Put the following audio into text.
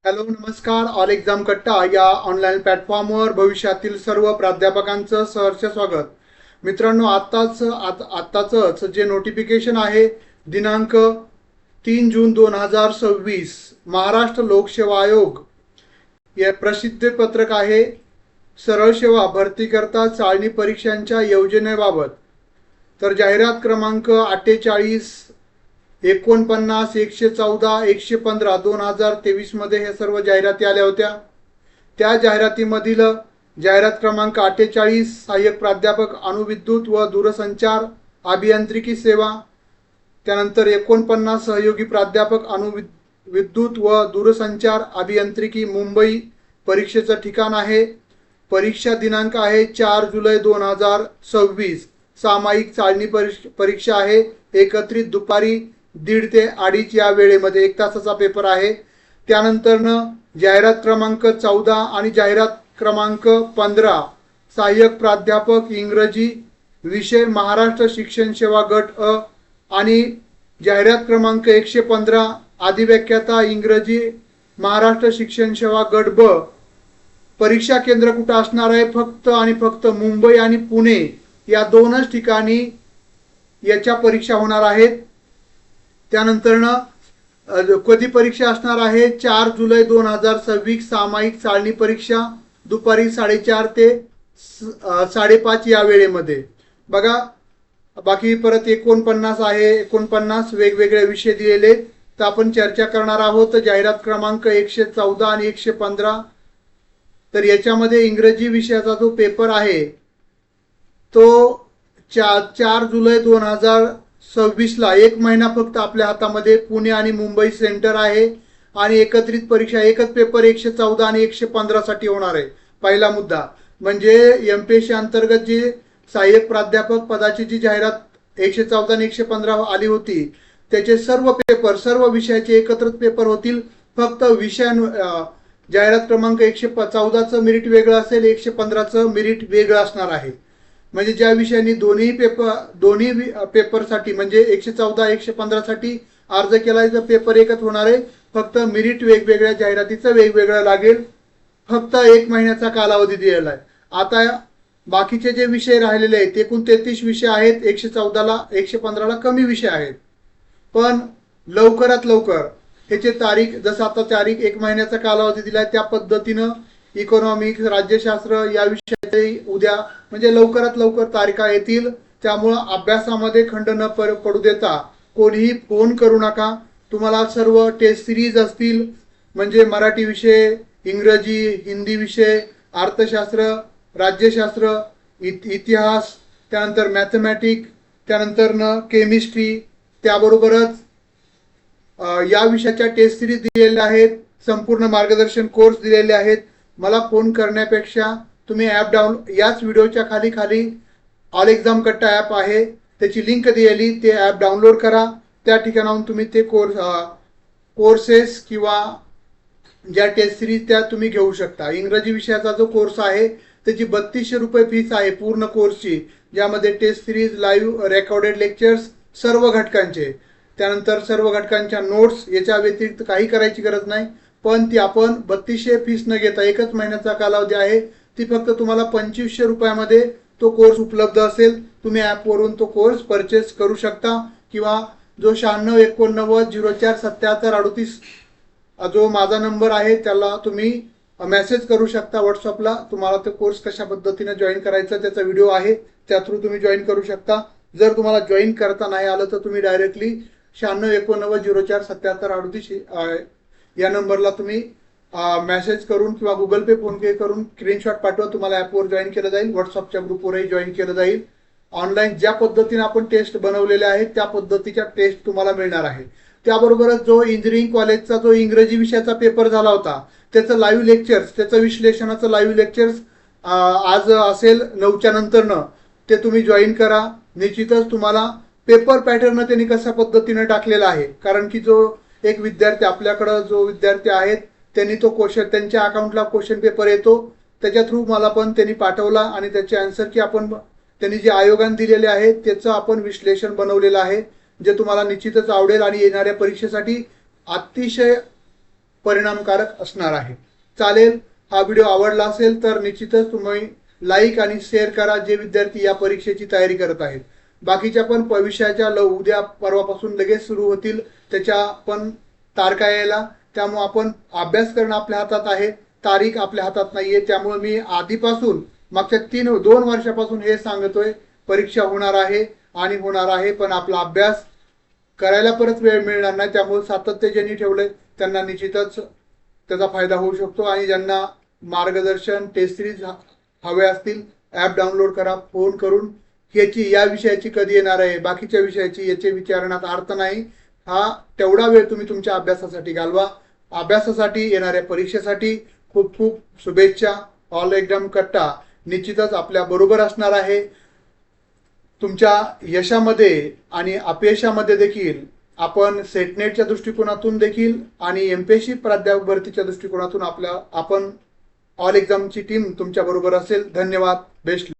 Hello नमस्कार. All exam कट्टा या ऑनलाईन प्लॅटफॉर्मवर भविष्यातील सर्व प्राध्यापकांचं सहर्ष स्वागत. मित्रांनो, आत्ताच जे नोटिफिकेशन आहे दिनांक 3 जून 2026 महाराष्ट्र लोकसेवा आयोग या प्रसिद्ध पत्रक आहे. सरळ सेवा भरतीकरता चाळणी परीक्षांच्या योजनेबाबत. तर जाहिरात क्रमांक 48 49 114 115 2023 मध्ये हे सर्व जाहिराती आल्या होत्या. त्या जाहिरातीमधील जाहिरात क्रमांक 48 सहाय्यक प्राध्यापक अणुविद्युत व दूरसंचार अभियांत्रिकी सेवा, त्यानंतर 49 सहयोगी प्राध्यापक अणुविद्युत व दूरसंचार अभियांत्रिकी मुंबई परीक्षेचं ठिकाण आहे. परीक्षा दिनांक आहे 4 जुलै 2026. सामायिक चाळणी परीक्षा आहे. एकत्रित दुपारी 1:30 ते 2:30 या वेळेमध्ये 1 तासाचा पेपर आहे. त्यानंतरनं जाहिरात क्रमांक 14 आणि जाहिरात क्रमांक 15 सहाय्यक प्राध्यापक इंग्रजी विषय महाराष्ट्र शिक्षण सेवा गट अ आणि जाहिरात क्रमांक 115 अधिव्याख्याता इंग्रजी महाराष्ट्र शिक्षण सेवा गट ब. परीक्षा केंद्र कुठं असणार आहे? फक्त आणि फक्त मुंबई आणि पुणे या दोनच ठिकाणी याच्या परीक्षा होणार आहेत. त्यानंतरनं कधी परीक्षा असणार आहे? 4 जुलै 2026 सामायिक चाळणी परीक्षा दुपारी 4:30 ते 5:30 या वेळेमध्ये. बघा, बाकी परत 49 आहे. 49 वेगवेगळे विषय दिलेले तर आपण चर्चा करणार आहोत. जाहिरात क्रमांक 114 आणि 115. तर याच्यामध्ये इंग्रजी विषयाचा जो पेपर आहे तो 4 जुलै 2026ला 1 महिना फक्त आपल्या हातामध्ये पुणे आणि मुंबई सेंटर आहे. आणि एकत्रित परीक्षा एकच पेपर 114 आणि 115 साठी होणार आहे. पहिला मुद्दा म्हणजे एमपीएससी अंतर्गत जी सहाय्यक प्राध्यापक पदाची जी जाहिरात 114 आणि 115 आली होती त्याचे सर्व पेपर सर्व विषयाचे एकत्रित पेपर होतील. फक्त जाहिरात क्रमांक 114चं मेरिट वेगळं असेल, 115चं मेरिट वेगळं असणार आहे. म्हणजे ज्या विषयांनी दोन्ही पेपरसाठी म्हणजे 114 115 साठी अर्ज केला तर पेपर एकच होणार आहे. फक्त मेरिट वेगवेगळ्या जाहिरातीचं वेगवेगळं लागेल. फक्त 1 महिन्याचा कालावधी दिलेला आहे. आता बाकीचे जे विषय राहिलेले आहेत एकूण 33 विषय आहेत. 114ला 115ला कमी विषय आहेत. पण लवकरात लवकर ह्याची तारीख, जसं आता तारीख 1 महिन्याचा कालावधी दिलाय त्या पद्धतीनं इकॉनॉमिक्स राज्यशास्त्र या विषयाचे उद्या म्हणजे लवकरात लवकर तारीखा येतील. त्यामुळं अभ्यासामध्ये खंड न पडू देता कोणीही फोन करू नका. तुम्हाला सर्व टेस्ट सिरीज असतील म्हणजे मराठी विषय, इंग्रजी, हिंदी विषय, अर्थशास्त्र, राज्यशास्त्र, इतिहास, त्यानंतर मॅथमॅटिक्स, त्यानंतर केमिस्ट्री, त्याबरोबरच या विषयाच्या टेस्ट सिरीज दिलेल्या आहेत. संपूर्ण मार्गदर्शन कोर्स दिलेले आहेत. मला फोन करण्यापेक्षा तुम्ही ॲप याच व्हिडिओच्या खाली ऑल एक्झाम कट्टा ॲप आहे त्याची लिंक दिलेली, ते ॲप डाउनलोड करा. त्या ठिकाणाहून तुम्ही ते कोर्सेस किंवा ज्या टेस्ट सिरीज त्या तुम्ही घेऊ शकता. इंग्रजी विषयाचा जो कोर्स आहे त्याची 3200 रुपये फीस आहे पूर्ण कोर्सची, ज्यामध्ये test series, live recorded lectures सर्व घटकांचे, त्यानंतर सर्व घटकांच्या नोट्स, याच्या व्यतिरिक्त काही करायची गरज नाही. पण ती आपण 3200 फीस न घेता एकच महिन्याचा कालावधी आहे. ती फक्त तुम्हाला 2500 रुपयामध्ये तो कोर्स उपलब्ध असेल. तुम्ही ॲपवरून तो कोर्स परचेस करू शकता किंवा जो 9689047738 जो माझा नंबर आहे त्याला तुम्ही मेसेज करू शकता व्हॉट्सअपला. तुम्हाला तो कोर्स कशा पद्धतीने जॉईन करायचा त्याचा व्हिडिओ आहे, त्या थ्रू तुम्ही जॉईन करू शकता. जर तुम्हाला जॉईन करता नाही आलं तर तुम्ही डायरेक्टली 9689047738 या नंबरला तुम्ही मेसेज करून किंवा गुगल पे, फोन पे करून स्क्रीनशॉट पाठवा. तुम्हाला ॲपवर जॉईन केलं जाईल. व्हॉट्सअपच्या ग्रुपवरही जॉईन केलं जाईल. ऑनलाईन ज्या पद्धतीने आपण टेस्ट बनवलेल्या आहेत त्या पद्धतीच्या टेस्ट तुम्हाला मिळणार आहे. त्याबरोबरच जो इंजिनिअरिंग कॉलेजचा जो इंग्रजी विषयाचा पेपर झाला होता त्याचं लाईव्ह लेक्चर्स, त्याचं विश्लेषणाचं लाईव्ह लेक्चर्स आज असेल 9च्या नंतरनं, ते तुम्ही जॉईन करा. निश्चितच तुम्हाला पेपर पॅटर्न त्यांनी कशा पद्धतीने टाकलेला आहे, कारण की जो एक विद्यार्थी आपल्याकडं जो विद्यार्थी आहेत त्यांनी तो क्वेश्चन त्यांच्या अकाउंटला क्वेश्चन पेपर येतो त्याच्या थ्रू मला पण त्यांनी पाठवला आणि त्याचे आन्सर की आपण त्यांनी जे आयोगाने दिलेले आहेत त्याचं आपण विश्लेषण बनवलेलं आहे, जे तुम्हाला निश्चितच आवडेल आणि येणाऱ्या परीक्षेसाठी अतिशय परिणामकारक असणार आहे. चालेल, हा व्हिडिओ आवडला असेल तर निश्चितच तुम्ही लाईक आणि शेअर करा जे विद्यार्थी या परीक्षेची तयारी करत आहेत. बाकीच्या पण विषयाच्या उद्या परवापासून लगेच सुरू होतील, त्याच्या पण तारखा यायला, त्यामुळे आपण अभ्यास करणं आपल्या हातात आहे, तारीख आपल्या हातात नाहीये. त्यामुळे मी आधीपासून मागच्या 2 वर्षापासून हे सांगतोय परीक्षा होणार आहे आणि होणार आहे, पण आपला अभ्यास करायला परत वेळ मिळणार नाही. त्यामुळे सातत्य ज्यांनी ठेवलंय त्यांना निश्चितच त्याचा फायदा होऊ शकतो. आणि ज्यांना मार्गदर्शन टेस्ट सिरीज हवे असतील, ॲप डाउनलोड करा फोन करून. या विषयाची कधी येणार आहे, बाकीच्या विषयाची याचे विचारण्यात अर्थ नाही. हा तेवढा वेळ तुम्ही तुमच्या अभ्यासासाठी घालवा. अभ्यासासाठी, येणाऱ्या परीक्षेसाठी खूप खूप शुभेच्छा. ऑल एकदम कट्टा निश्चितच आपल्या बरोबर असणार आहे. तुमच्या यशामध्ये आणि अपयशामध्ये देखील आपण सेटनेटच्या दृष्टिकोनातून देखील आणि एमपीएससी प्राध्यापक भरतीच्या दृष्टिकोनातून आपण ऑल एक्झामची टीम तुमच्या बरोबर असेल. धन्यवाद. बेस्ट.